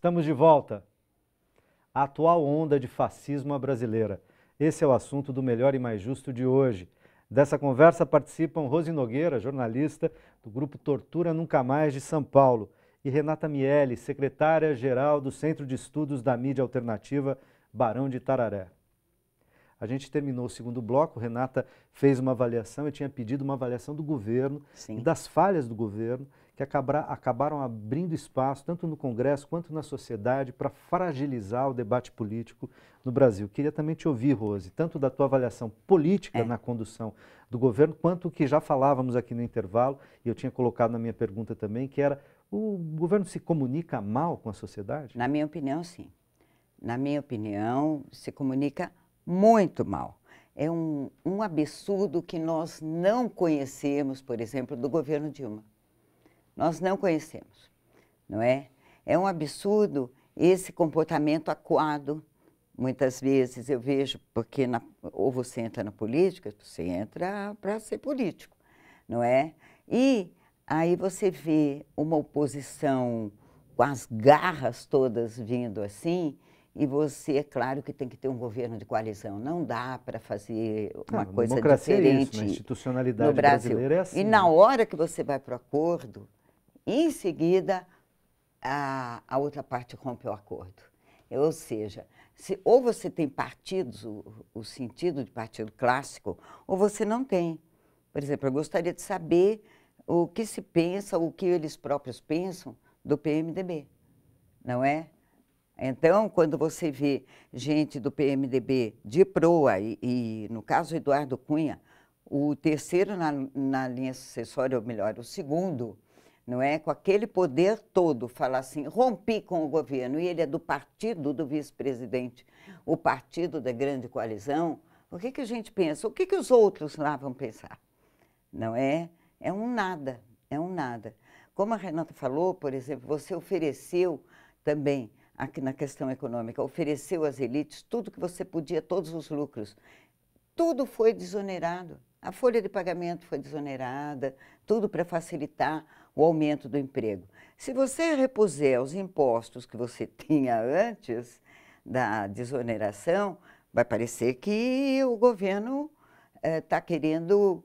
Estamos de volta. A atual onda de fascismo à brasileira. Esse é o assunto do Melhor e Mais Justo de hoje. Dessa conversa participam Rose Nogueira, jornalista do grupo Tortura Nunca Mais de São Paulo, e Renata Miele, secretária-geral do Centro de Estudos da Mídia Alternativa Barão de Itararé. A gente terminou o segundo bloco, Renata fez uma avaliação, eu tinha pedido uma avaliação do governo e das falhas do governo, que acabaram abrindo espaço, tanto no Congresso quanto na sociedade, para fragilizar o debate político no Brasil. Queria também te ouvir, Rose, tanto da tua avaliação política na condução do governo, quanto o que já falávamos aqui no intervalo, e eu tinha colocado na minha pergunta também, que era, o governo se comunica mal com a sociedade? Na minha opinião, sim. Na minha opinião, se comunica muito mal. É um absurdo que nós não conhecemos, por exemplo, do governo Dilma. Nós não conhecemos, não é? É um absurdo esse comportamento acuado. Muitas vezes eu vejo, porque ou você entra na política, você entra para ser político, não é? E aí você vê uma oposição com as garras todas vindo assim, e você, é claro que tem que ter um governo de coalizão. Não dá para fazer uma coisa diferente a institucionalidade no Brasil. Brasileira é assim. E na hora que você vai para o acordo, em seguida, a outra parte rompe o acordo. Ou seja, ou você tem partidos, o sentido de partido clássico, ou você não tem. Por exemplo, eu gostaria de saber o que se pensa, o que eles próprios pensam do PMDB, não é? Então, quando você vê gente do PMDB de proa, e no caso Eduardo Cunha, o terceiro na linha sucessória, ou melhor, o segundo, não é? Com aquele poder todo, falar assim, rompi com o governo, e ele é do partido do vice-presidente, o partido da grande coalizão, o que a gente pensa? O que os outros lá vão pensar? Não é? É um nada, é um nada. Como a Renata falou, por exemplo, você ofereceu também, aqui na questão econômica, ofereceu às elites tudo que você podia, todos os lucros. Tudo foi desonerado. A folha de pagamento foi desonerada, tudo para facilitar o aumento do emprego. Se você repuser os impostos que você tinha antes da desoneração, vai parecer que o governo está querendo,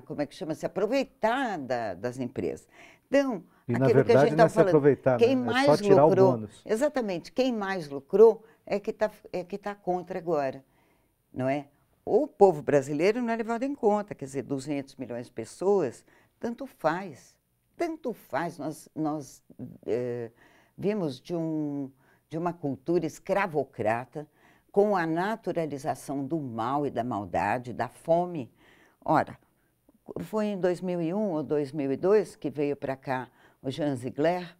como é que chama, se aproveitar das empresas. Então, e, aquilo na verdade, que a gente não é estava se falando, aproveitar, quem né? mais É só tirar lucrou, o bônus. exatamente, quem mais lucrou é que tá contra agora, não é? O povo brasileiro não é levado em conta, quer dizer, 200 milhões de pessoas, tanto faz. Nós vimos de uma cultura escravocrata, com a naturalização do mal e da maldade, da fome. Ora, foi em 2001 ou 2002 que veio para cá o Jean Ziegler,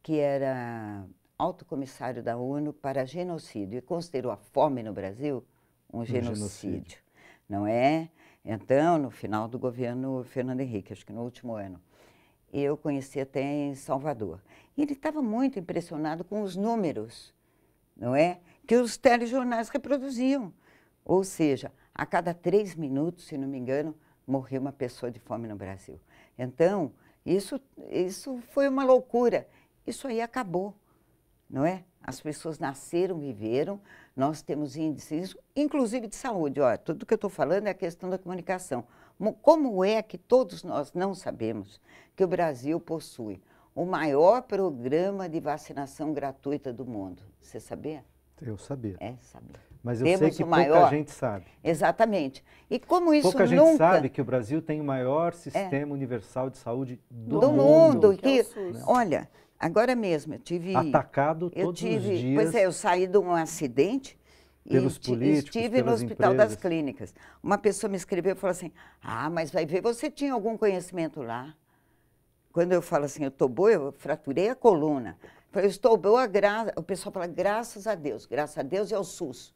que era alto comissário da ONU para genocídio, e considerou a fome no Brasil um genocídio, não é? Então, no final do governo Fernando Henrique, acho que no último ano, eu conheci até em Salvador. E ele estava muito impressionado com os números, não é? Que os telejornais reproduziam. Ou seja, a cada 3 minutos, se não me engano, morreu uma pessoa de fome no Brasil. Então, isso foi uma loucura. Isso aí acabou, não é? As pessoas nasceram, viveram, nós temos índices, inclusive de saúde. Olha, tudo que eu estou falando é a questão da comunicação. Como é que todos nós não sabemos que o Brasil possui o maior programa de vacinação gratuita do mundo? Você sabia? Eu sabia. Sabia. Mas eu sei que pouca gente sabe. Exatamente. E como isso pouca gente sabe que o Brasil tem o maior sistema universal de saúde do mundo. Que é o SUS. Olha, agora mesmo eu tive... Atacado todos os dias. Pois é, eu saí de um acidente pelos políticos, estive no Hospital empresas. das Clínicas. Uma pessoa me escreveu e falou assim, mas vai ver, você tinha algum conhecimento lá? Quando eu falo assim, eu estou boa, eu fraturei a coluna. Eu falei, estou boa, o pessoal fala, graças a Deus e ao SUS.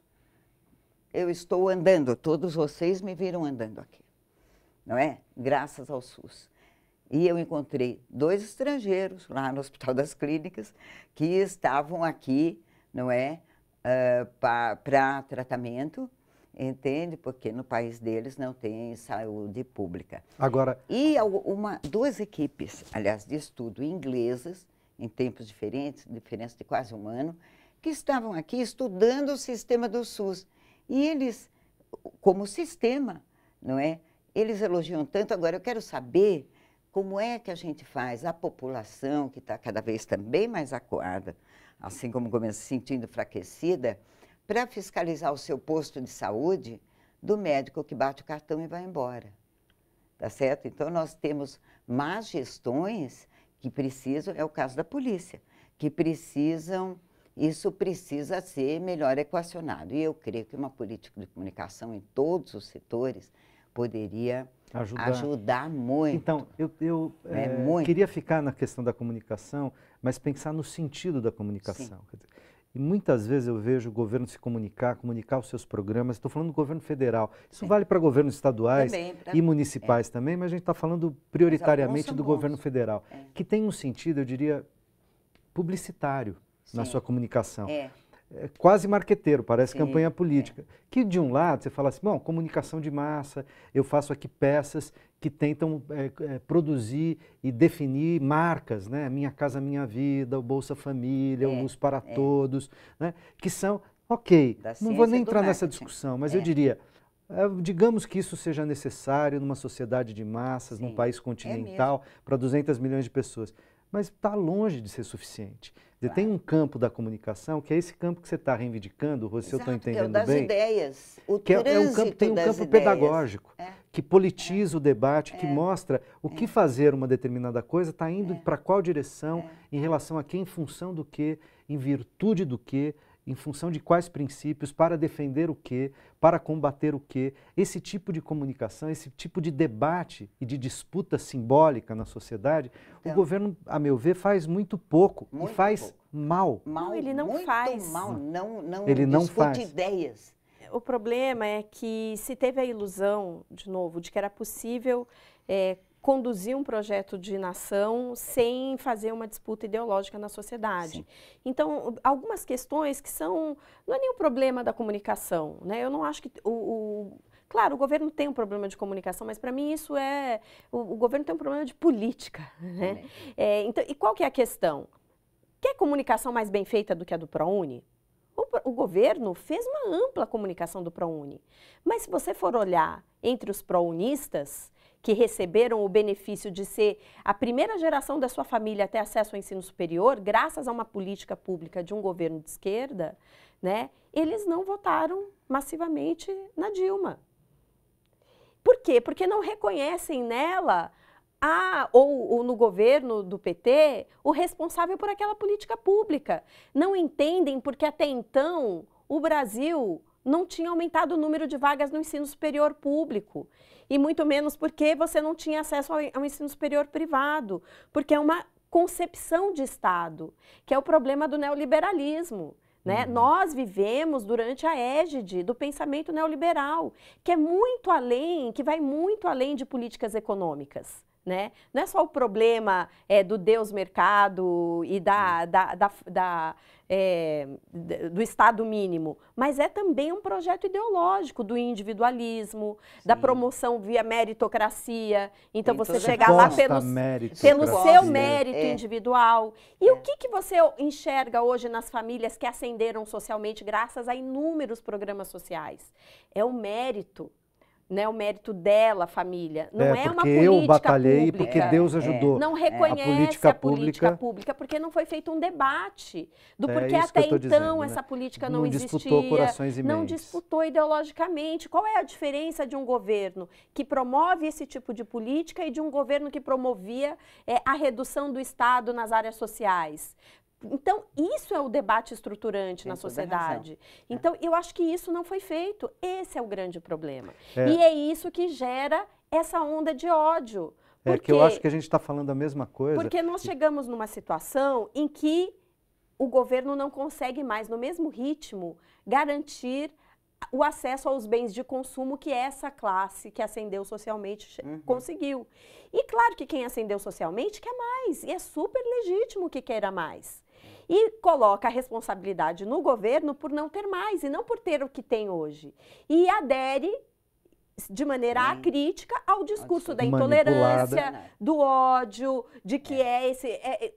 Eu estou andando, todos vocês me viram andando aqui, não é? Graças ao SUS. E eu encontrei 2 estrangeiros lá no Hospital das Clínicas que estavam aqui, não é? Para tratamento, entende? Porque no país deles não tem saúde pública. Agora... E 2 equipes, aliás, de estudo inglesas, em tempos diferentes, diferença de quase um ano, que estavam aqui estudando o sistema do SUS. E eles, como sistema, não é? Eles elogiam tanto. Agora, eu quero saber como é que a gente faz a população, que está cada vez também mais acuada, assim como começa se sentindo enfraquecida, para fiscalizar o seu posto de saúde do médico que bate o cartão e vai embora. Tá certo? Então, nós temos más gestões que precisam, é o caso da polícia, que precisam, isso precisa ser melhor equacionado. E eu creio que uma política de comunicação em todos os setores poderia ajudar muito. Então, eu queria ficar na questão da comunicação, mas pensar no sentido da comunicação. Quer dizer, e muitas vezes eu vejo o governo se comunicar os seus programas. Estou falando do governo federal. Isso vale para governos estaduais e municipais também, mas a gente está falando prioritariamente do governo federal, que tem um sentido, eu diria, publicitário na sua comunicação. É quase marqueteiro, parece campanha política. Que de um lado você fala assim, bom, comunicação de massa, eu faço aqui peças que tentam produzir e definir marcas, né? Minha Casa Minha Vida, o Bolsa Família, o Luz para Todos, né? Que são, ok, não vou nem entrar nessa discussão, mas eu diria, digamos que isso seja necessário numa sociedade de massas, num país continental, para 200 milhões de pessoas. Mas está longe de ser suficiente. Claro. Tem um campo da comunicação, que é esse campo que você está reivindicando, se eu estou entendendo bem. Que é o das ideias, o que tem um campo pedagógico, que politiza o debate, que mostra o que fazer uma determinada coisa, está indo para qual direção, em relação a quem, em função do quê, em virtude do quê, em função de quais princípios, para defender o quê, para combater o quê. Esse tipo de comunicação, esse tipo de debate e de disputa simbólica na sociedade, o governo, a meu ver, faz muito pouco e faz mal. Não, ele não faz. Mal, não ele não discute faz. ideias. O problema é que se teve a ilusão, de novo, de que era possível conduzir um projeto de nação sem fazer uma disputa ideológica na sociedade. Sim. Então, algumas questões que são... Não é nem um problema da comunicação, né? Eu não acho que... Claro, o governo tem um problema de comunicação, mas para mim isso é... O governo tem um problema de política, né? Então, e qual que é a questão? Quer comunicação mais bem feita do que a do ProUni? O governo fez uma ampla comunicação do ProUni. Mas se você for olhar entre os prounistas, que receberam o benefício de ser a primeira geração da sua família a ter acesso ao ensino superior, graças a uma política pública de um governo de esquerda, né, eles não votaram massivamente na Dilma. Por quê? Porque não reconhecem nela, ou no governo do PT, o responsável por aquela política pública. Não entendem porque até então o Brasil não tinha aumentado o número de vagas no ensino superior público. E muito menos porque você não tinha acesso ao ensino superior privado. Porque é uma concepção de Estado, que é o problema do neoliberalismo. Né? Nós vivemos durante a égide do pensamento neoliberal, que é muito além, que vai muito além de políticas econômicas. Né? Não é só o problema do Deus mercado e do Estado mínimo, mas é também um projeto ideológico do individualismo, da promoção via meritocracia. Então, você chegar lá pelo seu mérito individual. E o que você enxerga hoje nas famílias que ascenderam socialmente graças a inúmeros programas sociais? É o mérito. Né, o mérito dela, família. Não é uma política eu batalhei pública. Porque Deus ajudou. Não reconhece a política pública porque não foi feito um debate do porquê até então dizendo, essa política não existia. Não disputou corações e mentes. Não disputou ideologicamente. Qual é a diferença de um governo que promove esse tipo de política e de um governo que promovia a redução do Estado nas áreas sociais? Então, isso é o debate estruturante na sociedade. Então, eu acho que isso não foi feito. Esse é o grande problema. E é isso que gera essa onda de ódio. Que eu acho que a gente está falando a mesma coisa. Porque nós chegamos numa situação em que o governo não consegue mais, no mesmo ritmo, garantir o acesso aos bens de consumo que essa classe que ascendeu socialmente conseguiu. E claro que quem ascendeu socialmente quer mais. E é super legítimo que queira mais. E coloca a responsabilidade no governo por não ter mais e não por ter o que tem hoje. E adere de maneira acrítica ao discurso da manipulada, intolerância, do ódio, de que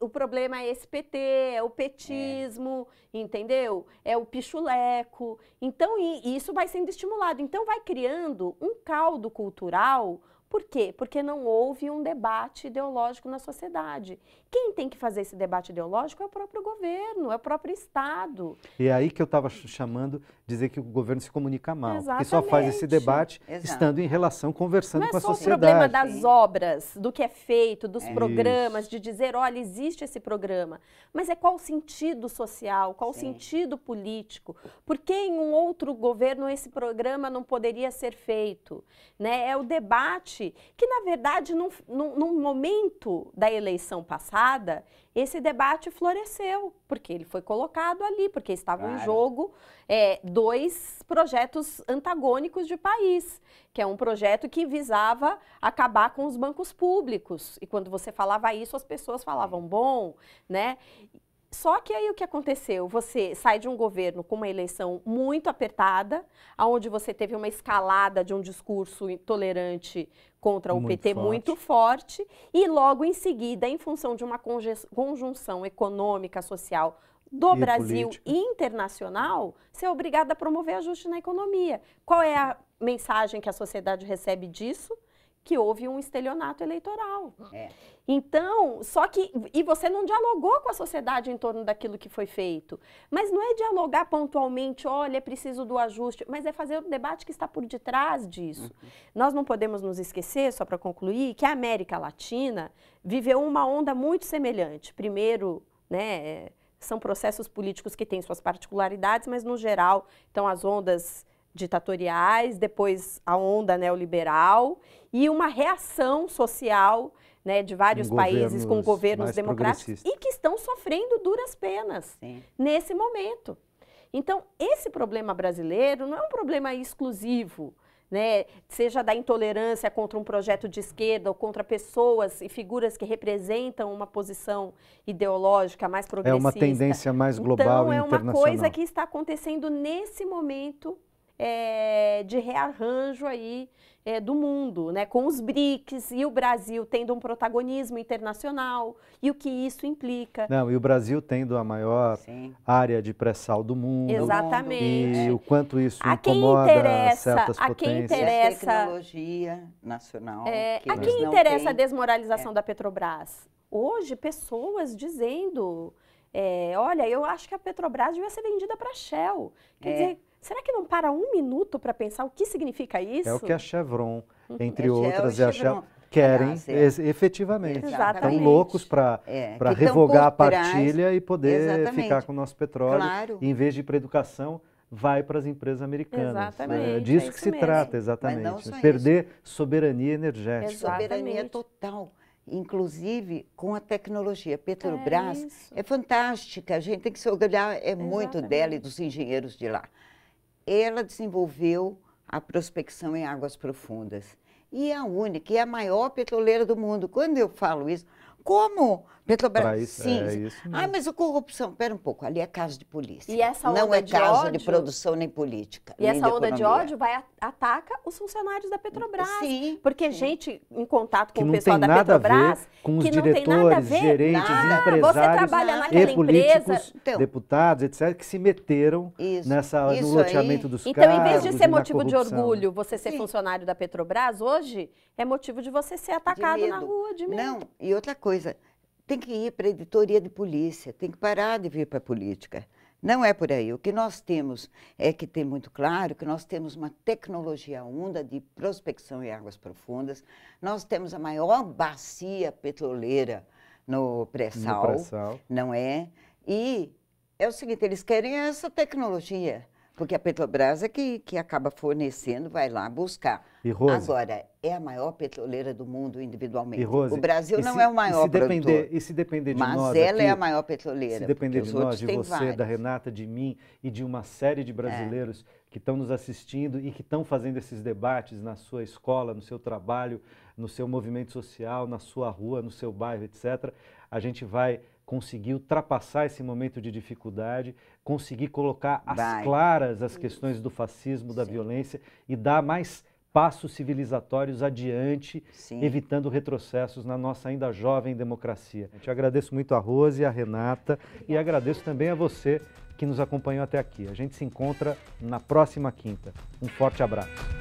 o problema é esse PT, é o petismo, entendeu? É o pichuleco. Então, isso vai sendo estimulado. Então, vai criando um caldo cultural. Por quê? Porque não houve um debate ideológico na sociedade. Quem tem que fazer esse debate ideológico é o próprio governo, é o próprio Estado. E é aí que eu estava chamando, dizer que o governo se comunica mal. Exatamente. Porque só faz esse debate estando em relação, conversando com a sociedade. Não é só o problema das obras, do que é feito, dos programas, de dizer, olha, existe esse programa. Mas é qual o sentido social, qual o sentido político? Por que em um outro governo esse programa não poderia ser feito? Né? É o debate que, na verdade, num momento da eleição passada, esse debate floresceu, porque ele foi colocado ali, porque estavam em jogo dois projetos antagônicos de país, que é um projeto que visava acabar com os bancos públicos. E quando você falava isso, as pessoas falavam, bom, né? Só que aí o que aconteceu? Você sai de um governo com uma eleição muito apertada, onde você teve uma escalada de um discurso intolerante contra o PT muito forte, e logo em seguida, em função de uma conjunção econômica, social do Brasil e internacional, você é obrigado a promover ajuste na economia. Qual é a mensagem que a sociedade recebe disso? Que houve um estelionato eleitoral. Então, e você não dialogou com a sociedade em torno daquilo que foi feito. Mas não é dialogar pontualmente, olha, é preciso do ajuste, mas é fazer o debate que está por detrás disso. Nós não podemos nos esquecer, só para concluir, que a América Latina viveu uma onda muito semelhante. Primeiro, né, são processos políticos que têm suas particularidades, mas no geral, então as ondas ditatoriais, depois a onda neoliberal e uma reação social, né, de vários países com governos democráticos e que estão sofrendo duras penas nesse momento. Então, esse problema brasileiro não é um problema exclusivo, né, seja da intolerância contra um projeto de esquerda ou contra pessoas e figuras que representam uma posição ideológica mais progressista. É uma tendência mais global e internacional. Então, é uma coisa que está acontecendo nesse momento de rearranjo aí do mundo, né, com os BRICS e o Brasil tendo um protagonismo internacional e o que isso implica. Não, e o Brasil tendo a maior área de pré-sal do mundo. Exatamente. E o quanto isso incomoda certas potências. A quem interessa a tecnologia nacional. A quem interessa a desmoralização da Petrobras? Hoje, pessoas dizendo, olha, eu acho que a Petrobras devia ser vendida para a Shell. Quer dizer, será que não para um minuto para pensar o que significa isso? É o que a Chevron, entre outras, e a Shell querem efetivamente. Estão loucos para revogar a partilha e poder ficar com o nosso petróleo. E, em vez de ir para a educação, vai para as empresas americanas. Exatamente. É disso que se trata, exatamente. Perder soberania energética. Soberania total. Inclusive com a tecnologia. Petrobras é fantástica, a gente tem que se orgulhar muito dela e dos engenheiros de lá. Ela desenvolveu a prospecção em águas profundas. E é a única, e a maior petroleira do mundo. Quando eu falo isso, como? Petrobras, sim. Mas a corrupção, espera um pouco, ali é caso de polícia. E essa onda não é caso de produção nem política. E essa onda de ódio ataca os funcionários da Petrobras. Sim. Porque gente em contato com que o pessoal da Petrobras, com os que não diretores, tem nada a ver, gerentes, empresários, você trabalha naquela políticos, empresa, deputados, etc., que se meteram no loteamento dos cargos. Então, em vez de ser motivo de orgulho você ser funcionário da Petrobras, hoje é motivo de você ser atacado na rua, de medo. Não, e outra coisa, tem que ir para a editoria de polícia, tem que parar de vir para a política. Não é por aí. O que nós temos é que tem muito claro que nós temos uma tecnologia única de prospecção em águas profundas, nós temos a maior bacia petroleira no pré-sal, não é? E é o seguinte, eles querem essa tecnologia, porque a Petrobras é que acaba fornecendo, vai lá buscar. E, Rose, agora, é a maior petroleira do mundo individualmente. E, Rose, o Brasil não é o maior produtor. E se depender de mas nós ela aqui, é a maior petroleira. Se depender de nós, de você, vários. Da Renata, de mim e de uma série de brasileiros que estão nos assistindo e que estão fazendo esses debates na sua escola, no seu trabalho, no seu movimento social, na sua rua, no seu bairro, etc., a gente vai conseguir ultrapassar esse momento de dificuldade, conseguir colocar às claras as questões do fascismo, da violência e dar mais passos civilizatórios adiante, Sim. evitando retrocessos na nossa ainda jovem democracia. Eu te agradeço muito a Rose, a Renata e agradeço também a você que nos acompanhou até aqui. A gente se encontra na próxima quinta. Um forte abraço.